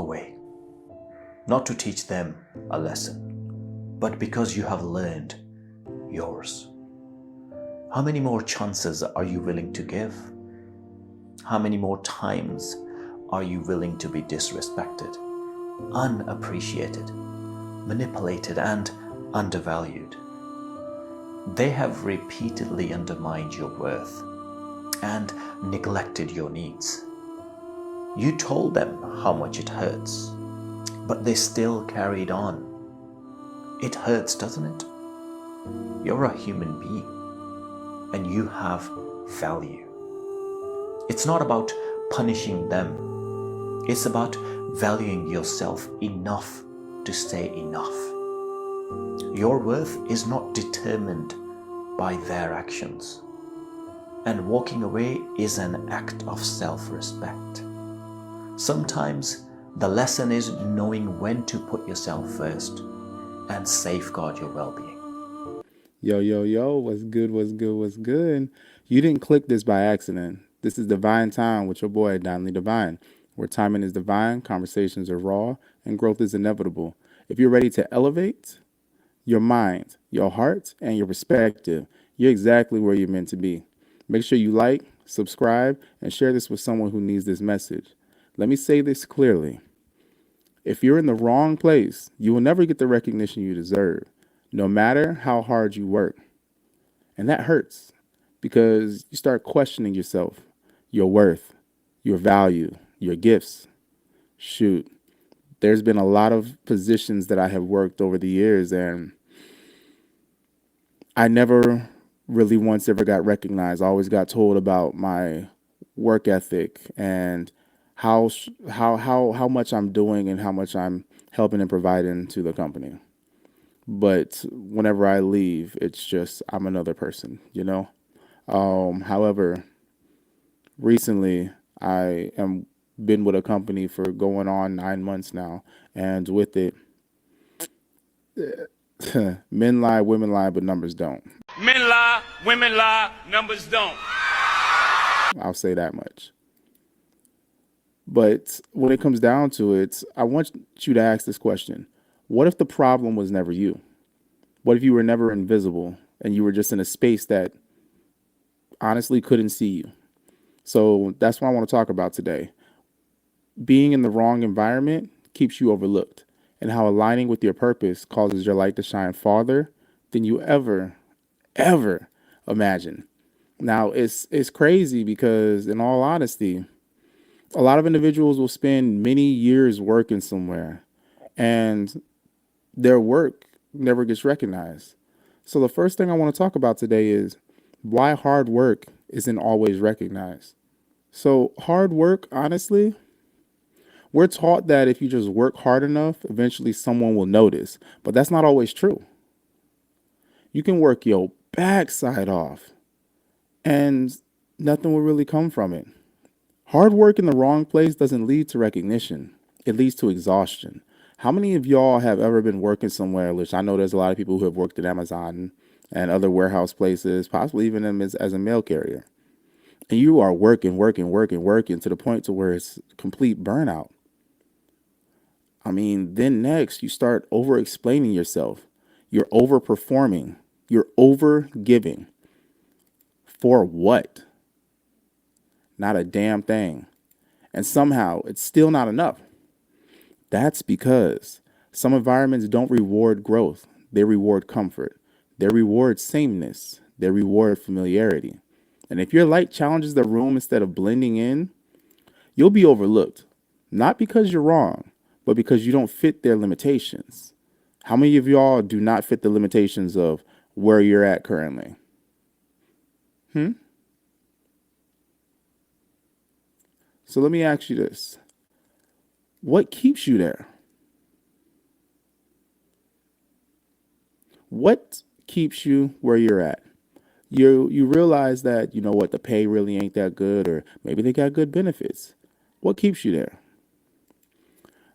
away, not to teach them a lesson, but because you have learned yours. How many more chances are you willing to give? How many more times are you willing to be disrespected, unappreciated, manipulated, and undervalued? They have repeatedly undermined your worth and neglected your needs. You told them how much it hurts, but they still carried on. It hurts, doesn't it? You're a human being and you have value. It's not about punishing them. It's about valuing yourself enough to say enough. Your worth is not determined by their actions. And walking away is an act of self-respect. Sometimes the lesson is knowing when to put yourself first and safeguard your well-being. Yo, what's good, what's good, what's good? You didn't click this by accident. This is Divine Time with your boy, Donley Divine, where timing is divine, conversations are raw, and growth is inevitable. If you're ready to elevate your mind, your heart, and your perspective, you're exactly where you're meant to be. Make sure you like, subscribe, and share this with someone who needs this message. Let me say this clearly. If you're in the wrong place, you will never get the recognition you deserve, no matter how hard you work. And that hurts because you start questioning yourself, your worth, your value, your gifts. Shoot, there's been a lot of positions that I have worked over the years, and I never really once ever got recognized. I always got told about my work ethic and how much I'm doing and how much I'm helping and providing to the company. But whenever I leave, it's just I'm another person, you know. However, recently I am been with a company for going on 9 months now, and with it, men lie, women lie, but numbers don't. Men lie, women lie, numbers don't. I'll say that much. But when it comes down to it, I want you to ask this question. What if the problem was never you? What if you were never invisible and you were just in a space that honestly couldn't see you? So that's what I want to talk about today. Being in the wrong environment keeps you overlooked, and how aligning with your purpose causes your light to shine farther than you ever imagine. Now, it's crazy because, in all honesty, a lot of individuals will spend many years working somewhere and their work never gets recognized. So the first thing I want to talk about today is why hard work isn't always recognized. So hard work, honestly, we're taught that if you just work hard enough, eventually someone will notice, but that's not always true. You can work your backside off and nothing will really come from it. Hard work in the wrong place doesn't lead to recognition. It leads to exhaustion. How many of y'all have ever been working somewhere, which I know there's a lot of people who have worked at Amazon and other warehouse places, possibly even as a mail carrier. And you are working to the point to where it's complete burnout. I mean, then next you start over explaining yourself. You're overperforming. You're over giving. For what? Not a damn thing. And somehow it's still not enough. That's because some environments don't reward growth. They reward comfort. They reward sameness. They reward familiarity. And if your light challenges the room instead of blending in, you'll be overlooked. Not because you're wrong, but because you don't fit their limitations. How many of y'all do not fit the limitations of where you're at currently? So let me ask you this. What keeps you there? What keeps you where you're at? You realize that, you know what, the pay really ain't that good, or maybe they got good benefits. What keeps you there?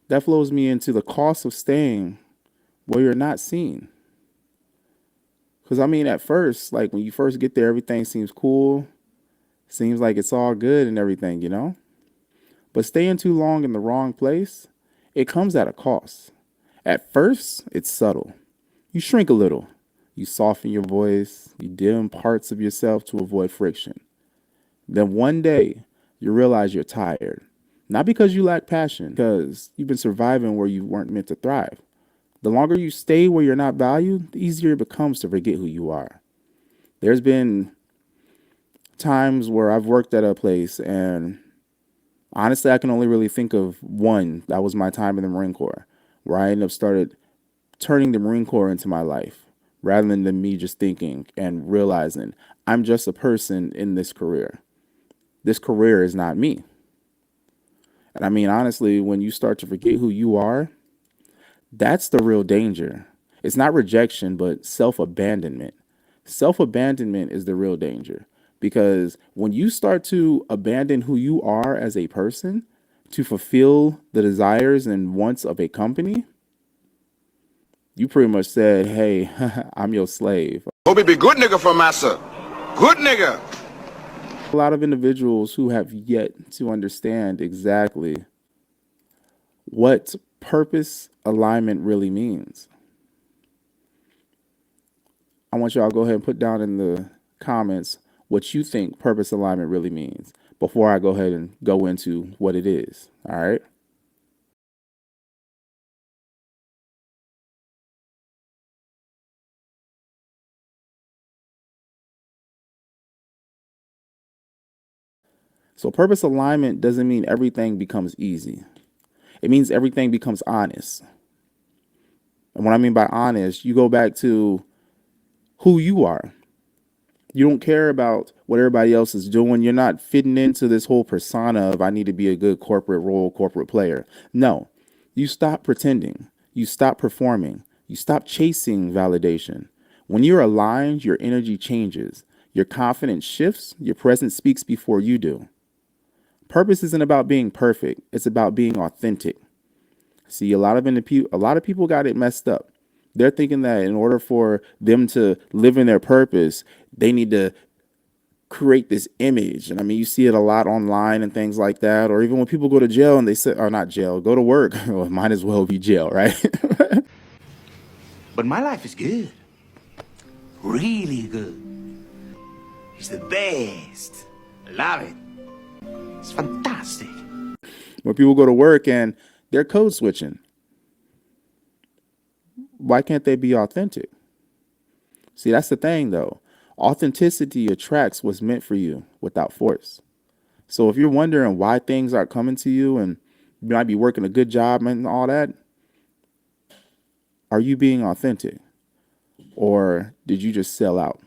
That flows me into the cost of staying where you're not seen. Because I mean, at first, like when you first get there, everything seems cool. Seems like it's all good and everything, you know? But staying too long in the wrong place, it comes at a cost. At first, it's subtle. You shrink a little. You soften your voice. You dim parts of yourself to avoid friction. Then one day, you realize you're tired. Not because you lack passion, because you've been surviving where you weren't meant to thrive. The longer you stay where you're not valued, the easier it becomes to forget who you are. There's been times where I've worked at a place, and honestly, I can only really think of one. That was my time in the Marine Corps, where I ended up started turning the Marine Corps into my life rather than me just thinking and realizing I'm just a person in this career. This career is not me. And I mean, honestly, when you start to forget who you are, that's the real danger. It's not rejection, but self abandonment. Self abandonment is the real danger because when you start to abandon who you are as a person to fulfill the desires and wants of a company, you pretty much said, hey, I'm your slave. Hope be good nigga for massa. Good nigga. A lot of individuals who have yet to understand exactly what purpose alignment really means. I want y'all to go ahead and put down in the comments what you think purpose alignment really means before I go ahead and go into what it is. All right. So purpose alignment doesn't mean everything becomes easy. It means everything becomes honest. And what I mean by honest, you go back to who you are. You don't care about what everybody else is doing. You're not fitting into this whole persona of I need to be a good corporate role, corporate player. No, you stop pretending. You stop performing. You stop chasing validation. When you're aligned, your energy changes. Your confidence shifts. Your presence speaks before you do. Purpose isn't about being perfect. It's about being authentic. See, a lot of people got it messed up. They're thinking that in order for them to live in their purpose, they need to create this image. And I mean, you see it a lot online and things like that. Or even when people go to jail and they say, or not jail, go to work. Well, it might as well be jail, right? But my life is good. Really good. It's the best. Love it. It's fantastic. When people go to work and they're code switching, why can't they be authentic? See, that's the thing, though. Authenticity attracts what's meant for you without force. So if you're wondering why things aren't coming to you and you might be working a good job and all that, are you being authentic? Or did you just sell out?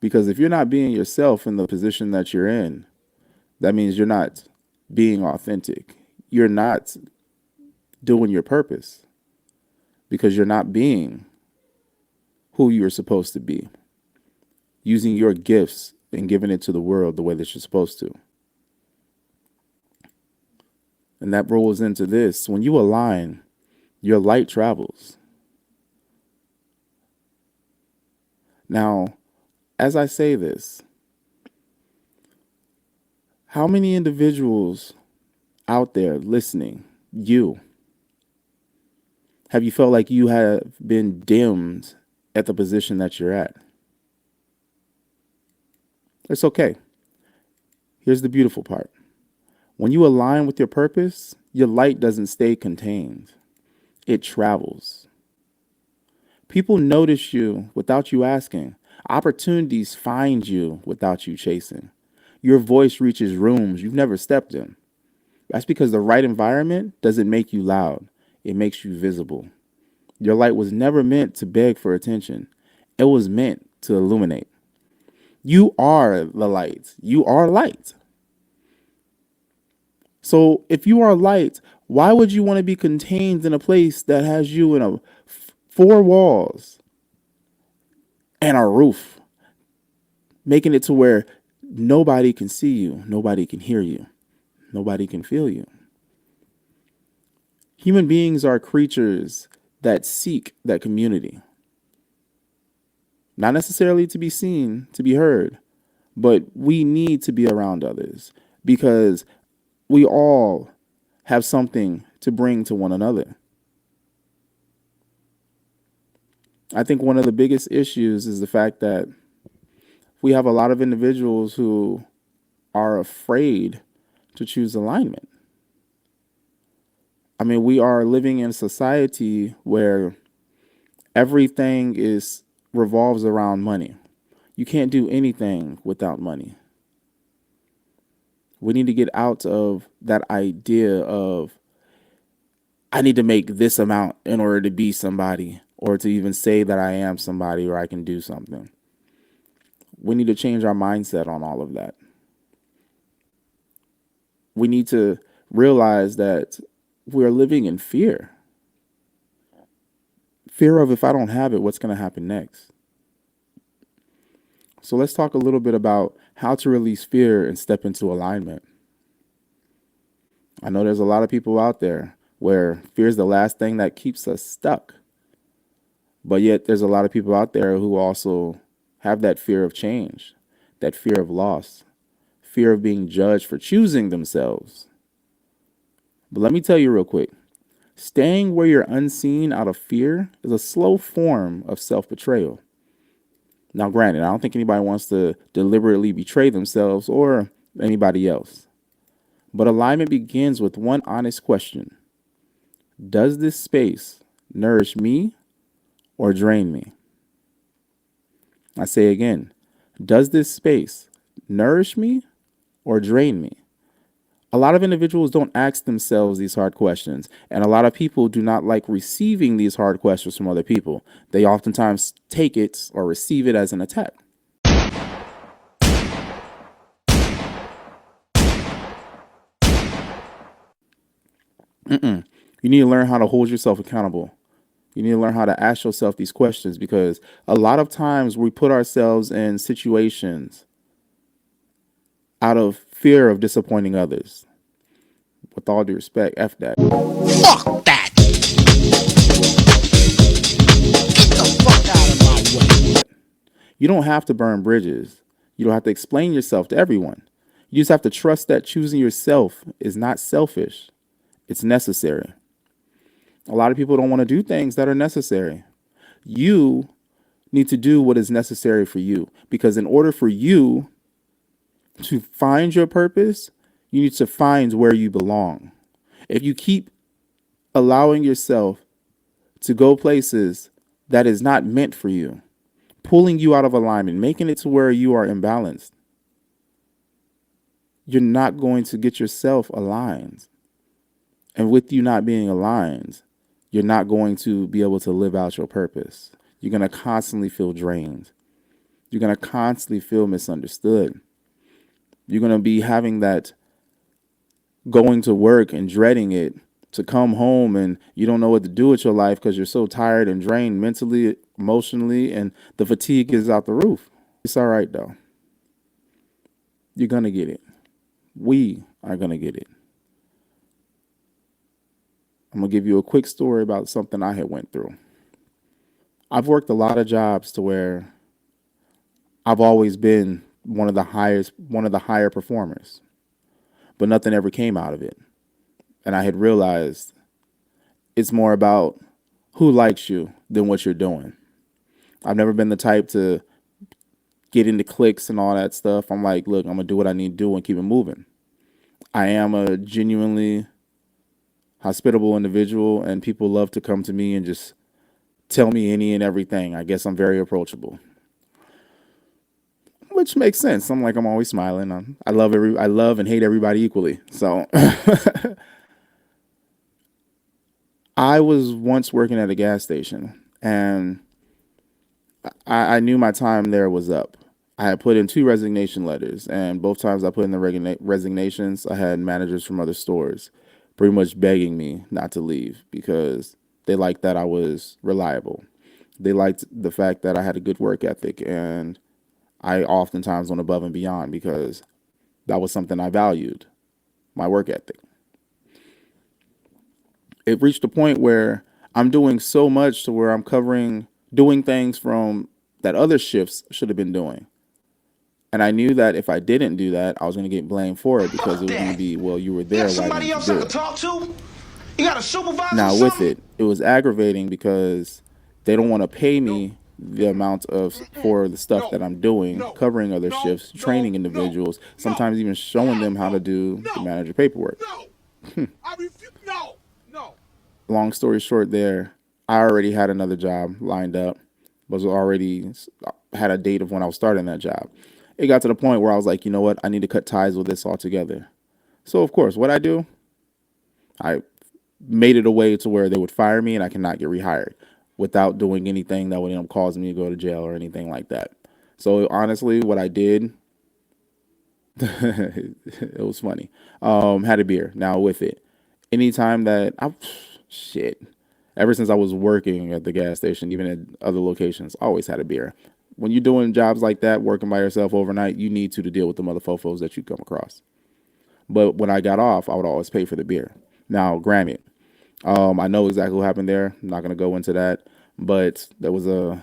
Because if you're not being yourself in the position that you're in, that means you're not being authentic. You're not doing your purpose because you're not being who you're supposed to be, using your gifts and giving it to the world the way that you're supposed to. And that rolls into this. When you align, your light travels. Now, as I say this, how many individuals out there listening, have you felt like you have been dimmed at the position that you're at? It's okay. Here's the beautiful part. When you align with your purpose, your light doesn't stay contained. It travels. People notice you without you asking. Opportunities find you without you chasing. Your voice reaches rooms you've never stepped in. That's because the right environment doesn't make you loud. It makes you visible. Your light was never meant to beg for attention. It was meant to illuminate. You are the light. You are light. So if you are light, why would you want to be contained in a place that has you in four walls and a roof, making it to where nobody can see you, nobody can hear you, nobody can feel you? Human beings are creatures that seek that community. Not necessarily to be seen, to be heard, but we need to be around others because we all have something to bring to one another. I think one of the biggest issues is the fact that we have a lot of individuals who are afraid to choose alignment. I mean, we are living in a society where everything is revolves around money. You can't do anything without money. We need to get out of that idea of I need to make this amount in order to be somebody or to even say that I am somebody or I can do something. We need to change our mindset on all of that. We need to realize that we're living in fear. Fear of if I don't have it, what's going to happen next? So let's talk a little bit about how to release fear and step into alignment. I know there's a lot of people out there where fear is the last thing that keeps us stuck. But yet there's a lot of people out there who also have that fear of change, that fear of loss, fear of being judged for choosing themselves. But let me tell you real quick, staying where you're unseen out of fear is a slow form of self-betrayal. Now, granted, I don't think anybody wants to deliberately betray themselves or anybody else. But alignment begins with one honest question. Does this space nourish me or drain me? I say again, does this space nourish me or drain me? A lot of individuals don't ask themselves these hard questions, and a lot of people do not like receiving these hard questions from other people. They oftentimes take it or receive it as an attack. You need to learn how to hold yourself accountable. You need to learn how to ask yourself these questions because a lot of times we put ourselves in situations out of fear of disappointing others. With all due respect, F that. Fuck that! Get the fuck out of my way! You don't have to burn bridges. You don't have to explain yourself to everyone. You just have to trust that choosing yourself is not selfish. It's necessary. A lot of people don't want to do things that are necessary. You need to do what is necessary for you because in order for you to find your purpose, you need to find where you belong. If you keep allowing yourself to go places that is not meant for you, pulling you out of alignment, making it to where you are imbalanced, you're not going to get yourself aligned. And with you not being aligned, you're not going to be able to live out your purpose. You're going to constantly feel drained. You're going to constantly feel misunderstood. You're going to be having that going to work and dreading it, to come home and you don't know what to do with your life because you're so tired and drained mentally, emotionally, and the fatigue is out the roof. It's all right, though. You're going to get it. We are going to get it. I'm going to give you a quick story about something I had went through. I've worked a lot of jobs to where I've always been one of the higher performers, but nothing ever came out of it. And I had realized it's more about who likes you than what you're doing. I've never been the type to get into cliques and all that stuff. I'm like, look, I'm going to do what I need to do and keep it moving. I am a genuinely hospitable individual, and people love to come to me and just tell me any and everything. I guess I'm very approachable, which makes sense. I'm always smiling. I love and hate everybody equally. So I was once working at a gas station, and I knew my time there was up. I had put in 2 resignation letters, and both times I put in the resignations, I had managers from other stores pretty much begging me not to leave because they liked that I was reliable. They liked the fact that I had a good work ethic, and I oftentimes went above and beyond because that was something I valued, my work ethic. It reached a point where I'm doing so much to where I'm doing things from that other shifts should have been doing. And I knew that if I didn't do that, I was going to get blamed for it because it was going to be, well, you were there. Why didn't you do it? Talk to? You got a supervisor? Now, with it was aggravating because they don't want to pay me the amount of for the stuff that I'm doing, covering other shifts, training individuals, sometimes even showing them how to do the manager paperwork. Long story short, there, I already had another job lined up, was already had a date of when I was starting that job. It got to the point where I was like, you know what, I need to cut ties with this altogether. So of course, what I do, I made it a way to where they would fire me and I cannot get rehired without doing anything that would end up causing me to go to jail or anything like that. So honestly, what I did, it was funny. Had a beer. Now with it, anytime that ever since I was working at the gas station, even at other locations, always had a beer. When you're doing jobs like that, working by yourself overnight, you need to deal with the motherfuckers that you come across. But when I got off, I would always pay for the beer. Now, granted, I know exactly what happened there. I'm not going to go into that, but there was a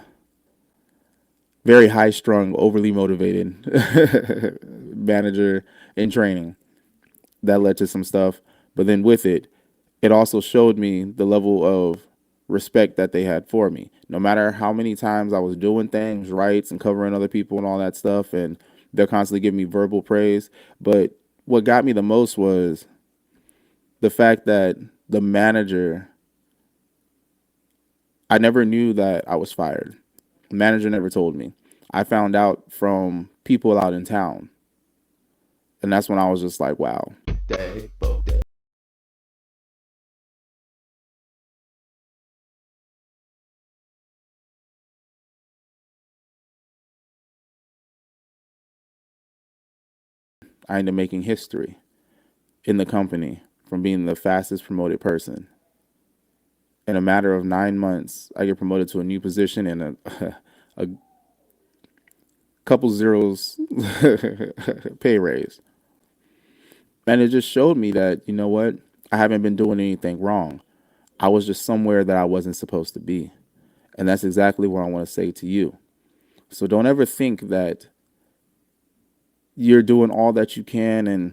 very high-strung, overly motivated manager in training that led to some stuff. But then with it, it also showed me the level of respect that they had for me. No matter how many times I was doing things right and covering other people and all that stuff, and they're constantly giving me verbal praise. But what got me the most was the fact that the manager, I never knew that I was fired. The manager never told me. I found out from people out in town. And that's when I was just like, wow. I ended up making history in the company from being the fastest promoted person. In a matter of 9 months, I get promoted to a new position and a couple zeros pay raise. And it just showed me that, you know what? I haven't been doing anything wrong. I was just somewhere that I wasn't supposed to be. And that's exactly what I want to say to you. So don't ever think that you're doing all that you can and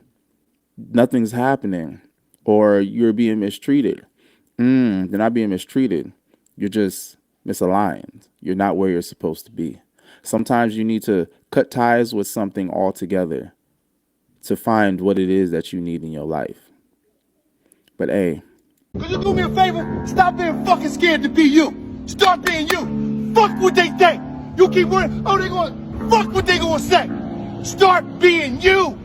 nothing's happening, or you're being mistreated. You're not being mistreated. You're just misaligned. You're not where you're supposed to be. Sometimes you need to cut ties with something altogether to find what it is that you need in your life. But hey, could you do me a favor? Stop being fucking scared to be you. Start being you. Fuck what they think. You keep worrying, oh, they going, fuck what they gonna say. Start being you.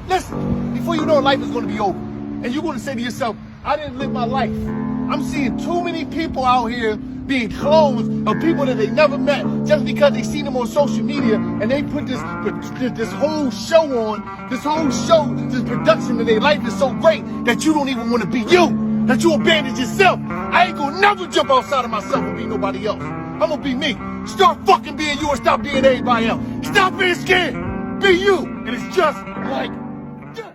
Listen, before you know, life is gonna be over. And you're gonna say to yourself, I didn't live my life. I'm seeing too many people out here being clones of people that they never met just because they seen them on social media, and they put this whole show on, this production, and their life is so great that you don't even want to be you, that you abandoned yourself. I ain't gonna never jump outside of myself and be nobody else. I'm gonna be me. Start fucking being you and stop being everybody else. Stop being scared. Be you. And it's just like that.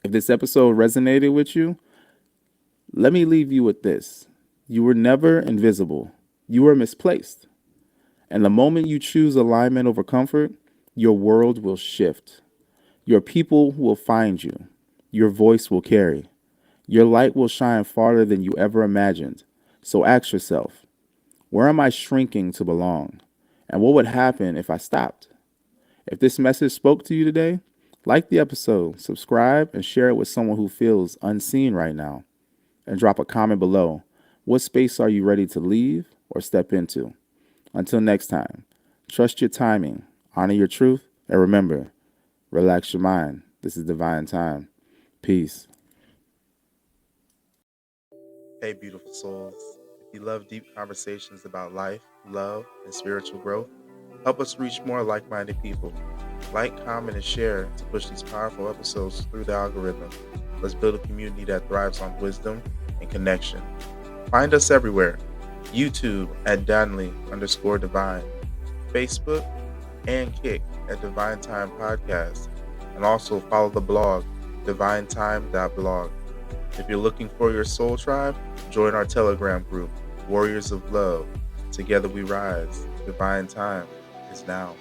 If this episode resonated with you, let me leave you with this. You were never invisible. You were misplaced. And the moment you choose alignment over comfort, your world will shift. Your people will find you. Your voice will carry. Your light will shine farther than you ever imagined. So ask yourself, where am I shrinking to belong? And what would happen if I stopped? If this message spoke to you today, like the episode, subscribe, and share it with someone who feels unseen right now. And drop a comment below. What space are you ready to leave or step into? Until next time, trust your timing, honor your truth, and remember, relax your mind. This is Divine Time. Peace. Hey, beautiful souls. If you love deep conversations about life, love, and spiritual growth, help us reach more like-minded people. Like, comment, and share to push these powerful episodes through the algorithm. Let's build a community that thrives on wisdom and connection. Find us everywhere. YouTube at Danley_Divine. Facebook and Kick at Divine Time Podcast. And also follow the blog, divinetime.blog. If you're looking for your soul tribe, join our Telegram group, Warriors of Love. Together we rise. Divine Time is now.